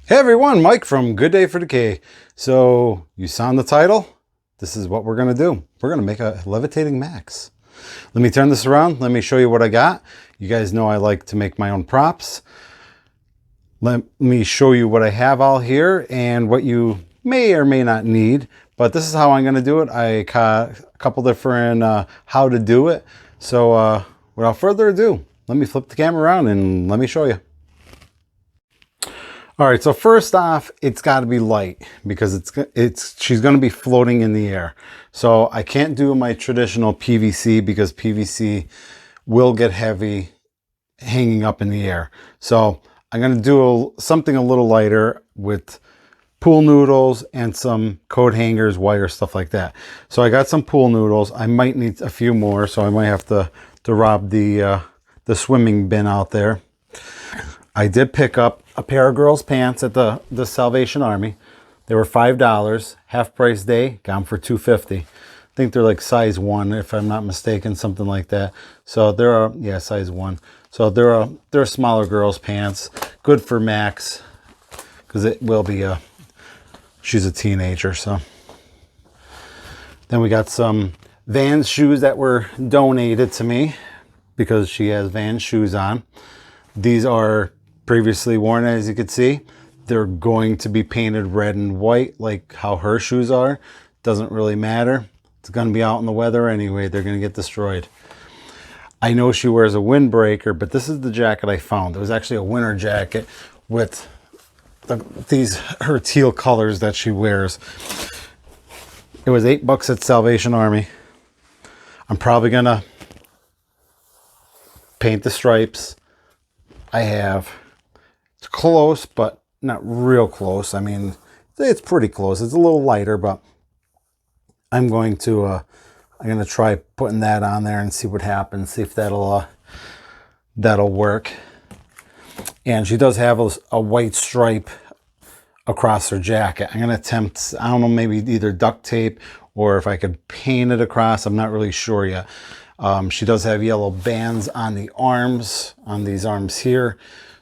Hey everyone, Mike from Good Day for Decay. So you saw in the title, this is what we're going to do. We're going to make a levitating Max. Let me turn this around. Let me show you what I got. You guys know I like to make my own props. Let me show you what I have all here and what you may or may not need. But this is how I'm going to do it. I caught a couple different how to do it. So without further ado, let me flip the camera around and let me show you. All right, so first off, it's got to be light because she's going to be floating in the air. So I can't do my traditional PVC because PVC will get heavy hanging up in the air. So I'm going to do something a little lighter with pool noodles and some coat hangers, wire, stuff like that. So I got some pool noodles. I might need a few more, so I might have to rob the swimming bin out there. I did pick up a pair of girls' pants at the Salvation Army. They were $5, half price day, got them for $2.50. I think they're like size 1, if I'm not mistaken, something like that. So they're yeah, size 1. So they're smaller girls' pants, good for Max, because it will be she's a teenager. So then we got some Vans shoes that were donated to me because she has Vans shoes on. These are previously worn, as you can see. They're going to be painted red and white like how her shoes are. Doesn't really matter. It's going to be out in the weather anyway. They're going to get destroyed. I know she wears a windbreaker, but this is the jacket I found. It was actually a winter jacket with her teal colors that she wears. It was $8 at Salvation Army. I'm probably going to paint the stripes. I have. It's close, but not real close. I mean, it's pretty close. It's a little lighter, but I'm going to try putting that on there and see what happens. See if that'll work. And she does have a white stripe across her jacket. I'm going to attempt, I don't know, maybe either duct tape or if I could paint it across. I'm not really sure yet. She does have yellow bands on the arms, on these arms here.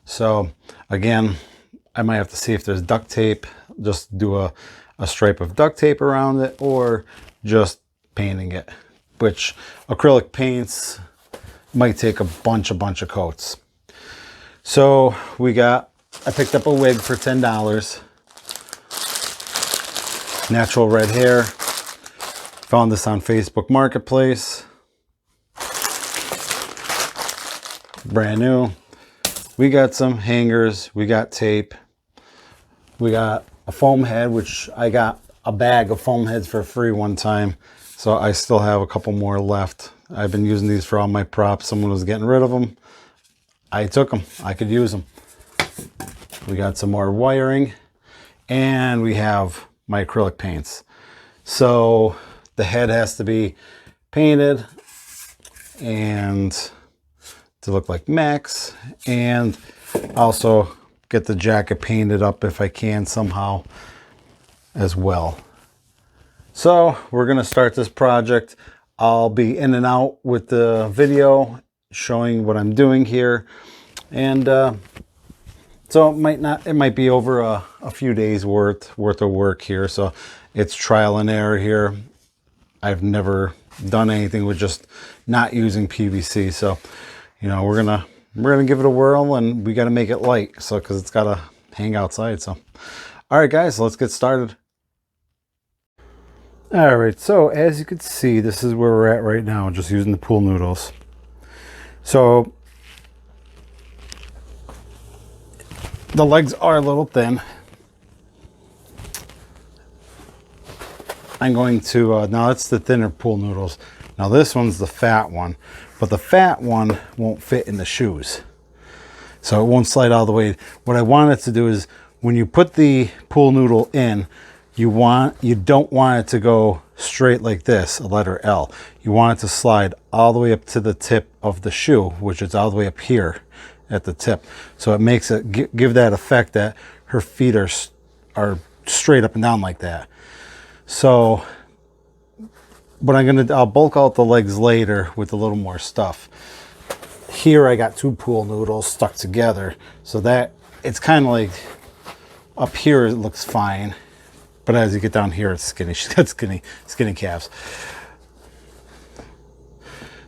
So again, I might have to see if there's duct tape, just do a stripe of duct tape around it, or just painting it, which acrylic paints might take a bunch of coats. So I picked up a wig for $10. Natural red hair. Found this on Facebook Marketplace. Brand new. We got some hangers, we got tape, we got a foam head, which I got a bag of foam heads for free one time, so I still have a couple more left. I've been using these for all my props. Someone was getting rid of them. I took them. I could use them. We got some more wiring, and we have my acrylic paints. So the head has to be painted and to look like Max, and also get the jacket painted up if I can somehow as well. So we're going to start this project. I'll be in and out with the video showing what I'm doing here, and so it might be over a few days worth of work here. So it's trial and error here. I've never done anything with just not using PVC, so you know, we're gonna give it a whirl, and we got to make it light, so because it's got to hang outside. So all right guys, let's get started. All right, so as you can see, this is where we're at right now, just using the pool noodles. So the legs are a little thin. I'm going to now that's the thinner pool noodles. Now this one's the fat one, but the fat one won't fit in the shoes, so it won't slide all the way. What I wanted to do is, when you put the pool noodle in, you don't want it to go straight like this, a letter L. You want it to slide all the way up to the tip of the shoe, which is all the way up here at the tip. So it makes it give that effect that her feet are straight up and down like that. So but I'll bulk out the legs later with a little more stuff. Here I got 2 pool noodles stuck together, so that it's kind of like Up here, it looks fine. But as you get down here, it's skinny. She's got skinny calves.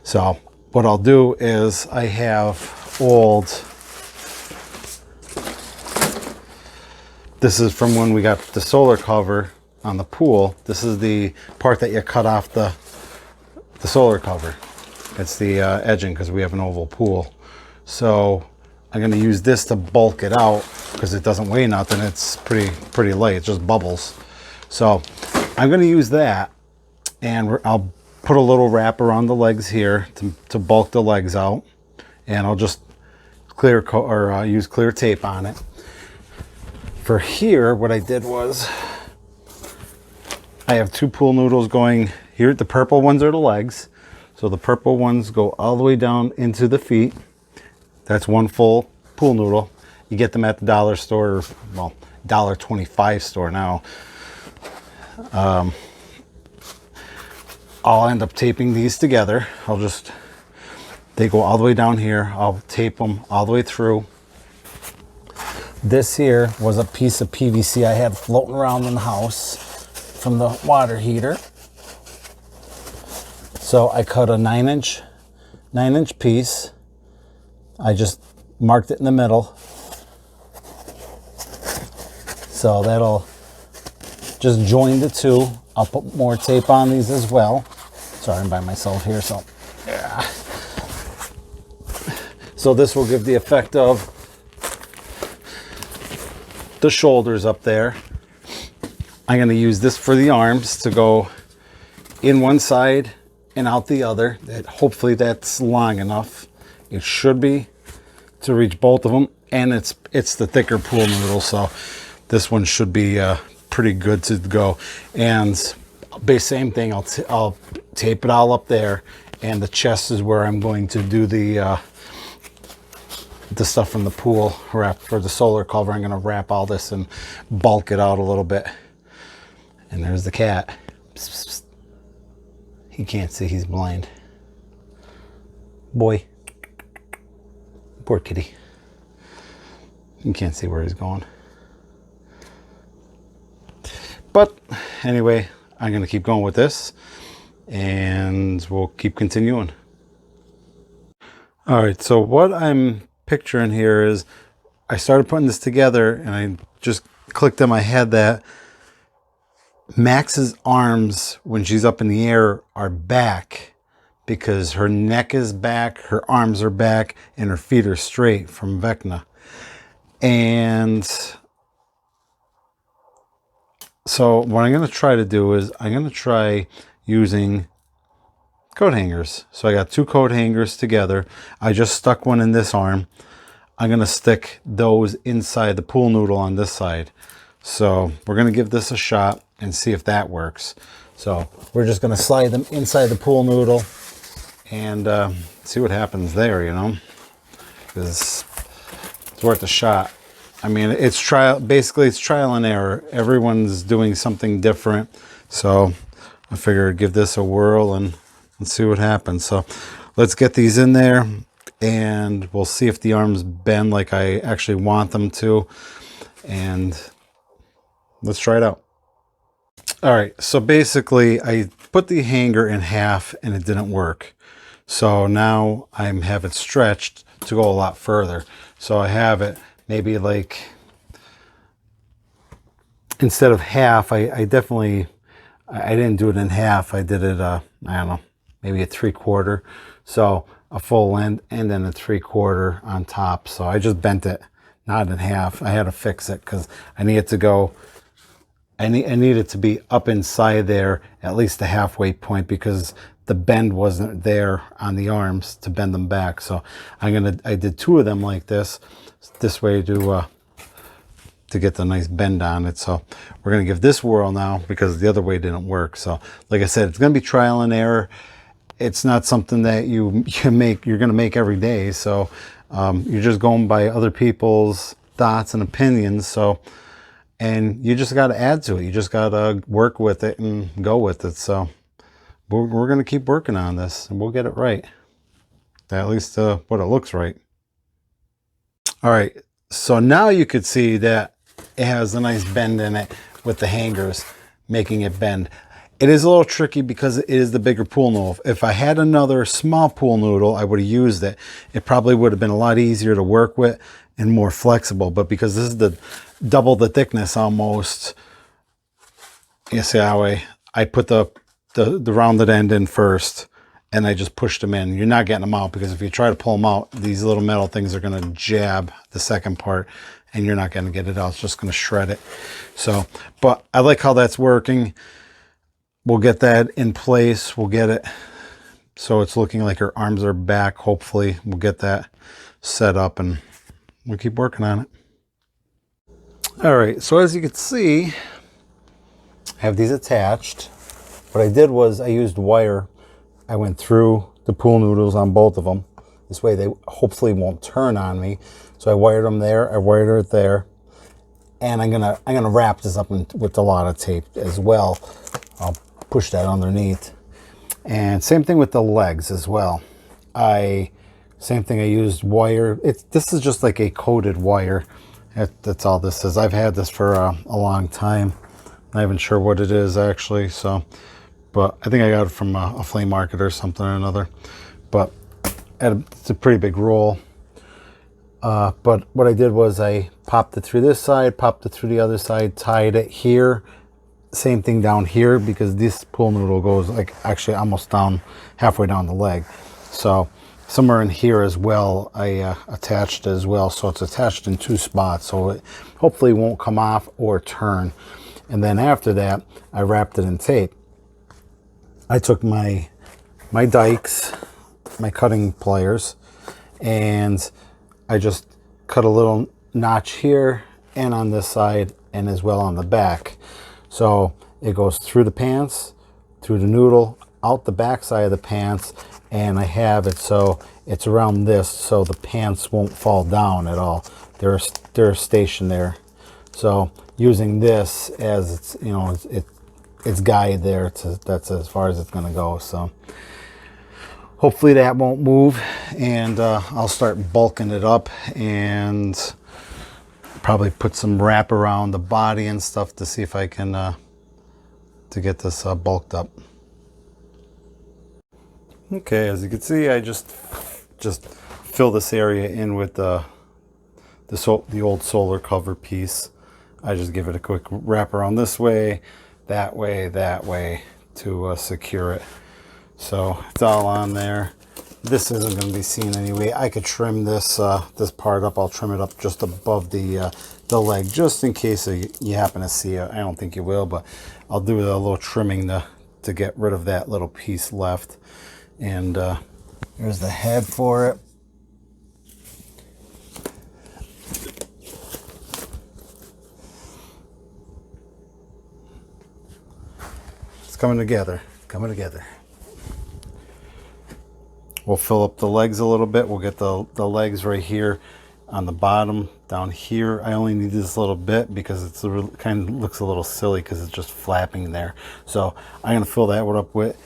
So what I'll do is I have old, this is from when we got the solar cover on the pool. This is the part that you cut off the solar cover. It's the edging because we have an oval pool. So I'm going to use this to bulk it out because it doesn't weigh nothing. It's pretty light. It's just bubbles. So I'm going to use that, and I'll put a little wrap around the legs here to bulk the legs out, and I'll just clear coat or use clear tape on it. For here, what I did was I have 2 pool noodles going here. The purple ones are the legs, so the purple ones go all the way down into the feet. That's 1 full pool noodle. You get them at the dollar store, well, $1.25 store now. I'll end up taping these together. They go all the way down here. I'll tape them all the way through. This here was a piece of PVC I had floating around in the house from the water heater. So I cut a 9-inch piece. I just marked it in the middle. So that'll just join the 2. I'll put more tape on these as well. Sorry, I'm by myself here, so yeah. So this will give the effect of the shoulders up there. I'm going to use this for the arms to go in one side and out the other. Hopefully that's long enough. It should be to reach both of them, and it's the thicker pool noodle, so this one should be pretty good to go. And same thing, I'll tape it all up there, and the chest is where I'm going to do the stuff from the pool wrap for the solar cover. I'm going to wrap all this and bulk it out a little bit. And there's the cat. Psst, psst, psst. He can't see, he's blind. Boy. Poor kitty. You can't see where he's going. But anyway, I'm going to keep going with this, and we'll keep continuing. All right, so what I'm picturing here is I started putting this together, and I just clicked in my head that Max's arms, when she's up in the air, are back because her neck is back, her arms are back, and her feet are straight from Vecna. And so what I'm going to try to do is I'm going to try using coat hangers. So I got 2 coat hangers together. I just stuck one in this arm. I'm going to stick those inside the pool noodle on this side. So we're going to give this a shot and see if that works. So we're just going to slide them inside the pool noodle and see what happens there, you know, because it's worth a shot. I mean, it's basically it's trial and error. Everyone's doing something different. So I figured give this a whirl and see what happens. So let's get these in there, and we'll see if the arms bend like I actually want them to. And let's try it out. All right, so basically I put the hanger in half and it didn't work. So now I have it stretched to go a lot further. So I have it maybe like, instead of half, I didn't do it in half. I did it, I don't know, maybe a 3/4. So a full end and then a 3/4 on top. So I just bent it, not in half. I had to fix it because I need it to go, I need it to be up inside there, at least the halfway point, because the bend wasn't there on the arms to bend them back. So I did 2 of them like this way to get the nice bend on it. So we're going to give this whirl now because the other way didn't work. So like I said, it's going to be trial and error. It's not something that you're going to make every day. So you're just going by other people's thoughts and opinions. So, and you just got to add to it. You just got to work with it and go with it. So we're going to keep working on this and we'll get it right. At least what it looks right. All right. So now you could see that it has a nice bend in it with the hangers, making it bend. It is a little tricky because it is the bigger pool noodle. If I had another small pool noodle, I would have used it. It probably would have been a lot easier to work with and more flexible. But because this is the double the thickness almost, you see how I put the rounded end in first, and I just pushed them in. You're not getting them out, because if you try to pull them out, these little metal things are going to jab the second part, and you're not going to get it out. It's just going to shred it. So, but I like how that's working. We'll get that in place. We'll get it so it's looking like her arms are back. Hopefully we'll get that set up, and we'll keep working on it. All right, so as you can see, I have these attached. What I did was I used wire. I went through the pool noodles on both of them. This way they hopefully won't turn on me. So I wired them there. I wired it there. And I'm gonna wrap this up with a lot of tape as well. I'll push that underneath. And same thing with the legs as well. Same thing, I used wire. This is just like a coated wire. That's all this is. I've had this for a long time. Not even sure what it is actually. So, but I think I got it from a flea market or something or another. But it's a pretty big roll. But what I did was I popped it through this side, popped it through the other side, tied it here. Same thing down here, because this pool noodle goes like actually almost down, halfway down the leg. So somewhere in here as well, I attached as well. So it's attached in two spots, so it hopefully won't come off or turn. And then after that, I wrapped it in tape. I took my dikes, my cutting pliers, and I just cut a little notch here and on this side, and as well on the back. So it goes through the pants, through the noodle, out the back side of the pants, and I have it so it's around this, so the pants won't fall down at all. They're stationed there. So using this as its, you know, its guide there, that's as far as it's going to go. So hopefully that won't move, and I'll start bulking it up and probably put some wrap around the body and stuff to see if I can to get this bulked up. Okay, as you can see, I just fill this area in with the old solar cover piece. I just give it a quick wrap around this way, that way to secure it. So it's all on there. This isn't going to be seen anyway. I could trim this this part up. I'll trim it up just above the leg, just in case you happen to see it. I don't think you will, but I'll do a little trimming to get rid of that little piece left. And here's the head for it. It's coming together. Coming together. We'll fill up the legs a little bit. We'll get the legs right here on the bottom down here. I only need this little bit because it's kind of looks a little silly because it's just flapping there. So I'm gonna fill that one up with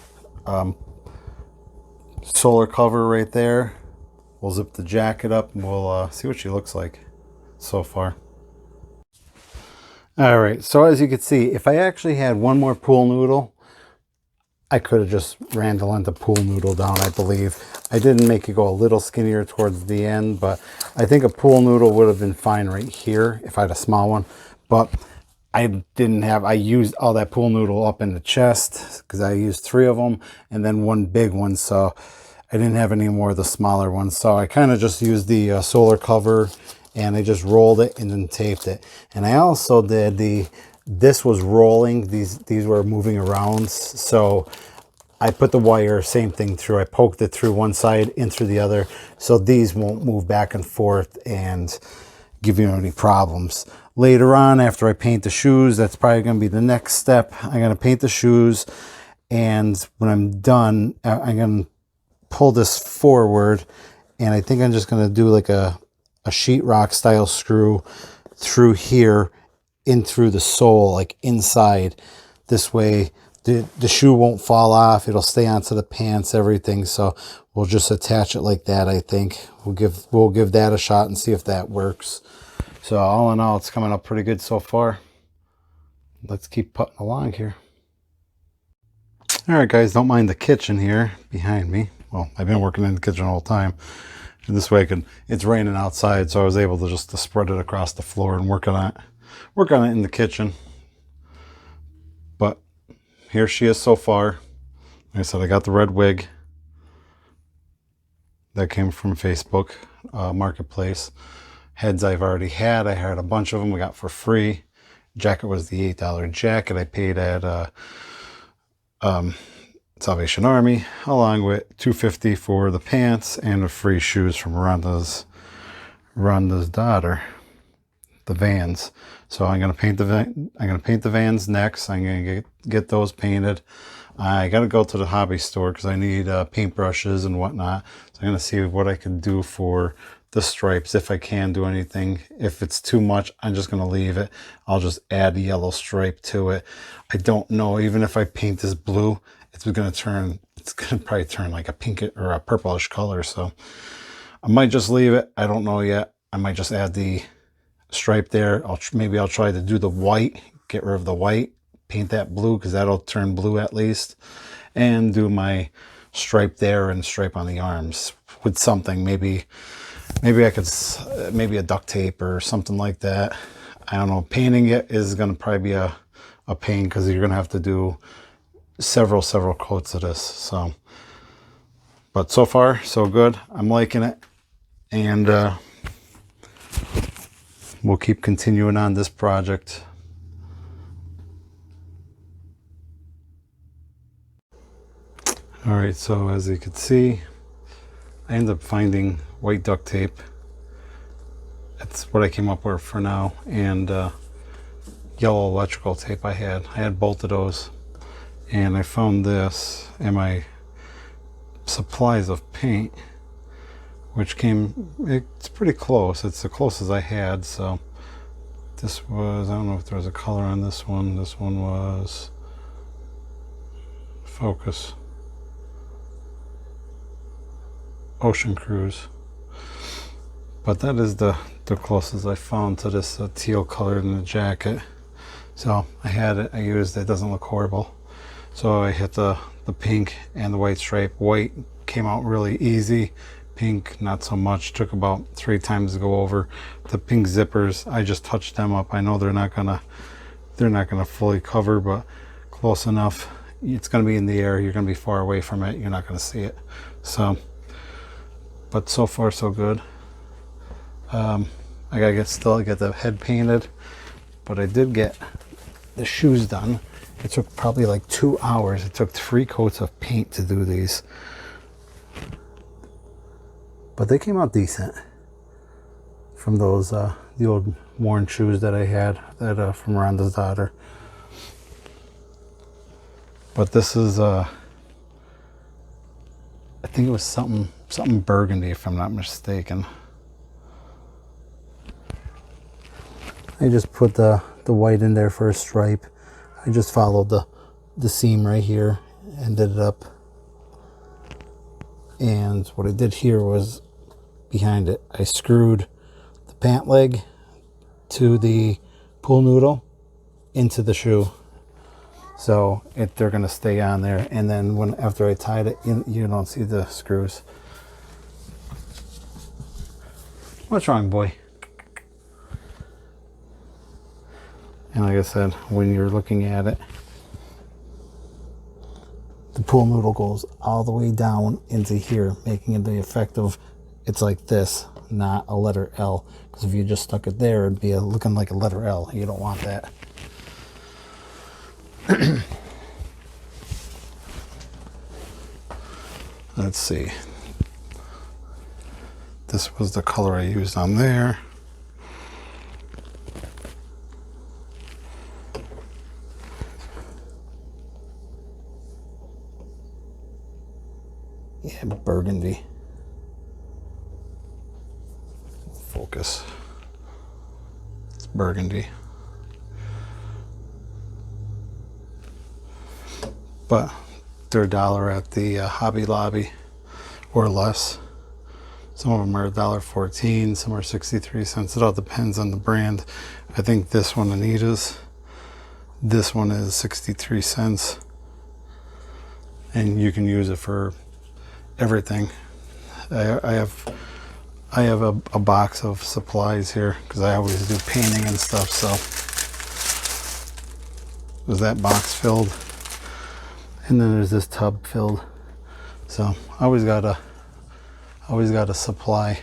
solar cover right there. We'll zip the jacket up and we'll see what she looks like so far. All right, so as you can see, if I actually had one more pool noodle, I could have just ran the length of pool noodle down, I believe. I didn't make it go a little skinnier towards the end, but I think a pool noodle would have been fine right here if I had a small one. But I used all that pool noodle up in the chest because I used 3 of them and then one big one. So I didn't have any more of the smaller ones. So I kind of just used the solar cover, and I just rolled it and then taped it. And I also did this was rolling, these were moving around, so I put the wire, same thing, through. I poked it through one side in through the other, so these won't move back and forth and give you any problems. Later on, after I paint the shoes, that's probably going to be the next step. I'm going to paint the shoes, and when I'm done, I'm going to pull this forward, and I think I'm just going to do like a sheetrock style screw through here, in through the sole, like inside. This way the shoe won't fall off. It'll stay onto the pants, everything. So we'll just attach it like that. I think we'll give that a shot and see if that works. So all in all, it's coming up pretty good so far. Let's keep putting along here. All right, guys, don't mind the kitchen here behind me. Well, I've been working in the kitchen all the time. And this way it's raining outside, so I was able to just spread it across the floor and work on it in the kitchen. But here she is so far. Like I said, I got the red wig. That came from Facebook Marketplace. Heads I've already had. I had a bunch of them. We got for free. Jacket was the $8 jacket I paid at Salvation Army, along with $2.50 for the pants and the free shoes from Rhonda's daughter, the Vans. So I'm gonna paint the Vans next. I'm gonna get those painted. I gotta go to the hobby store because I need paintbrushes and whatnot. So I'm gonna see what I can do for the stripes, if I can do anything. If it's too much, I'm just gonna leave it. I'll just add a yellow stripe to it. I don't know, even if I paint this blue, it's gonna probably turn like a pink or a purplish color. So I might just leave it. I don't know yet. I might just add the stripe there. Maybe I'll try to do the white, get rid of the white, paint that blue because that'll turn blue at least, and do my stripe there and stripe on the arms with something. Maybe I could, maybe a duct tape or something like that. I don't know. Painting it is going to probably be a pain because you're going to have to do several coats of this. So, but so far so good. I'm liking it, and we'll keep continuing on this project. All right, so as you can see, I ended up finding white duct tape. That's what I came up with for now, and yellow electrical tape I had both of those, and I found this in my supplies of paint, which it's pretty close. It's the closest I had. So this was, I don't know if there was a color on this one. This one was Focus Ocean Cruise, but that is the closest I found to this teal color in the jacket. So I had it, I used it. It doesn't look horrible. So I hit the pink and the white stripe. White came out really easy. Pink, not so much. Took about 3 times to go over. The pink zippers, I just touched them up. I know they're not gonna fully cover, but close enough. It's gonna be in the air. You're gonna be far away from it. You're not gonna see it. So, but so far so good. I gotta still get the head painted, but I did get the shoes done. It took probably like 2 hours. It took 3 coats of paint to do these, but they came out decent from those the old worn shoes that I had from Rhonda's daughter. But this is I think it was something burgundy, if I'm not mistaken. I just put the white in there for a stripe. I just followed the seam right here and did it up. And what I did here was, behind it, I screwed the pant leg to the pool noodle into the shoe. So they're gonna stay on there. And then after I tied it, you don't see the screws. What's wrong, boy? And like I said, when you're looking at it, the pool noodle goes all the way down into here, making it the effect of, it's like this, not a letter L. Because if you just stuck it there, it'd be looking like a letter L. You don't want that. Let's see. This was the color I used on there. Yeah, burgundy. Focus. It's burgundy. But they're $1 at the Hobby Lobby or less. Some of them are $1.14, some are 63 cents. It all depends on the brand. I think this one, Anita's, this one is 63 cents. And you can use it for everything. I have a box of supplies here because I always do painting and stuff. So there's that box filled, and then there's this tub filled. So I always got a supply.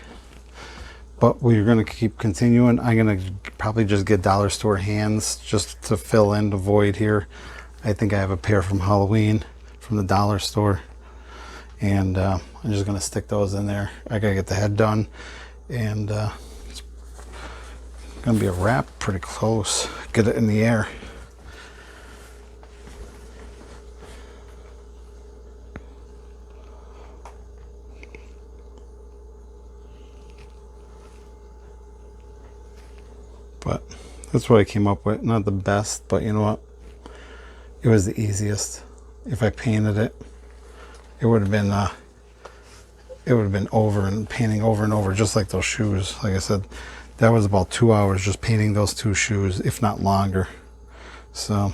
But we're gonna keep continuing. I'm gonna probably just get dollar store hands just to fill in the void here. I think I have a pair from Halloween from the dollar store, and I'm just gonna stick those in there. I gotta get the head done, and it's gonna be a wrap pretty close. Get it in the air. But that's what I came up with. Not the best, but you know what? It was the easiest. If I painted it, it would have been over and painting over and over, just like those shoes. Like I said, that was about 2 hours just painting those two shoes, if not longer. So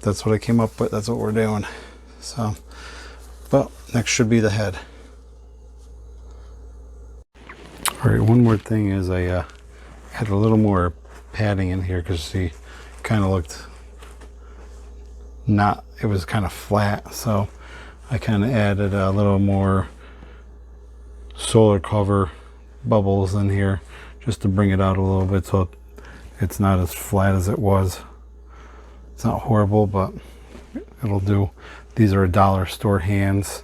that's what I came up with. That's what we're doing. So, but next should be the head. All right, one more thing is I had a little more padding in here because she kind of looked not, it was kind of flat, so I kind of added a little more solar cover bubbles in here just to bring it out a little bit so it's not as flat as it was. It's not horrible, but it'll do. These are dollar store hands.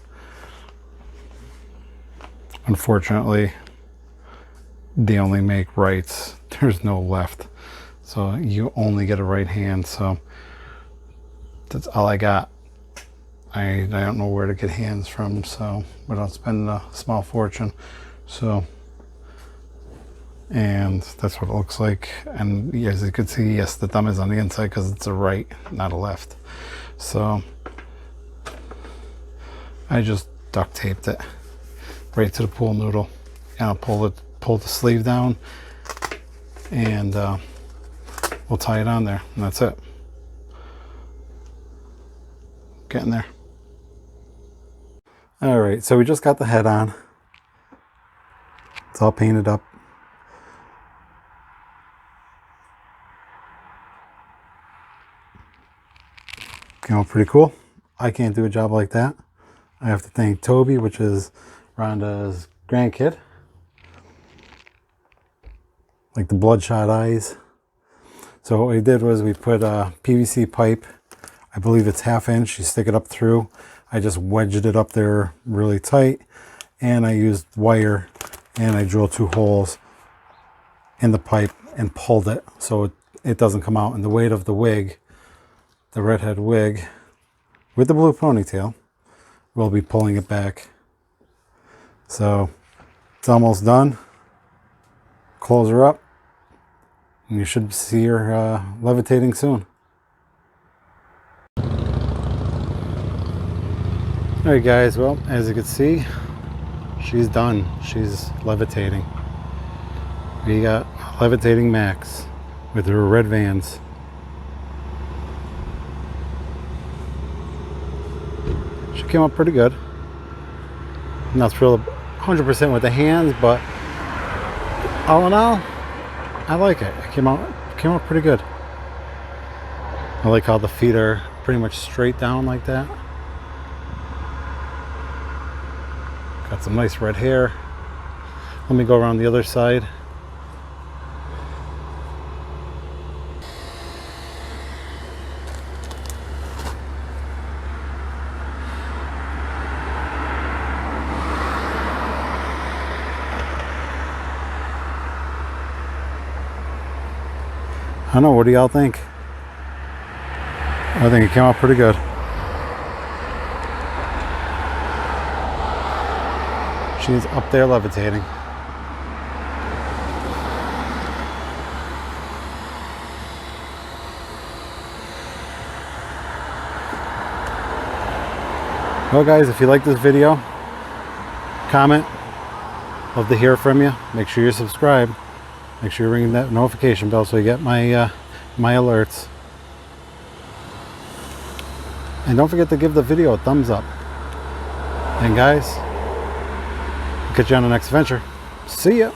Unfortunately, they only make rights. There's no left, so you only get a right hand. So that's all I got. I don't know where to get hands from, so without spending a small fortune. So, and that's what it looks like. And as you can see, yes, the thumb is on the inside because it's a right, not a left. So I just duct taped it right to the pool noodle, and I'll pull the sleeve down, and we'll tie it on there, and that's it. Getting there. All right, so we just got the head on. It's all painted up. Came out pretty cool. I can't do a job like that. I have to thank Toby, which is Rhonda's grandkid. Like the bloodshot eyes. So what we did was we put a PVC pipe, I believe it's 1/2 inch, you stick it up through. I just wedged it up there really tight, and I used wire, and I drilled 2 holes in the pipe and pulled it so it doesn't come out. And the weight of the wig, the redhead wig with the blue ponytail, will be pulling it back. So it's almost done. Close her up, and you should see her levitating soon. Alright guys, well, as you can see, she's done. She's levitating. We got levitating Max with her red Vans. She came up pretty good. I'm not thrilled 100% with the hands, but all in all, I like it. It came out pretty good. I like how the feet are pretty much straight down like that. Got some nice red hair. Let me go around the other side. I don't know, what do y'all think? I think it came out pretty good. She's up there levitating. Well guys, if you like this video, comment, Love to hear from you. Make sure you subscribe. Make sure you're ringing that notification bell so you get my my alerts. And don't forget to give the video a thumbs up. And guys, catch you on the next adventure. See ya.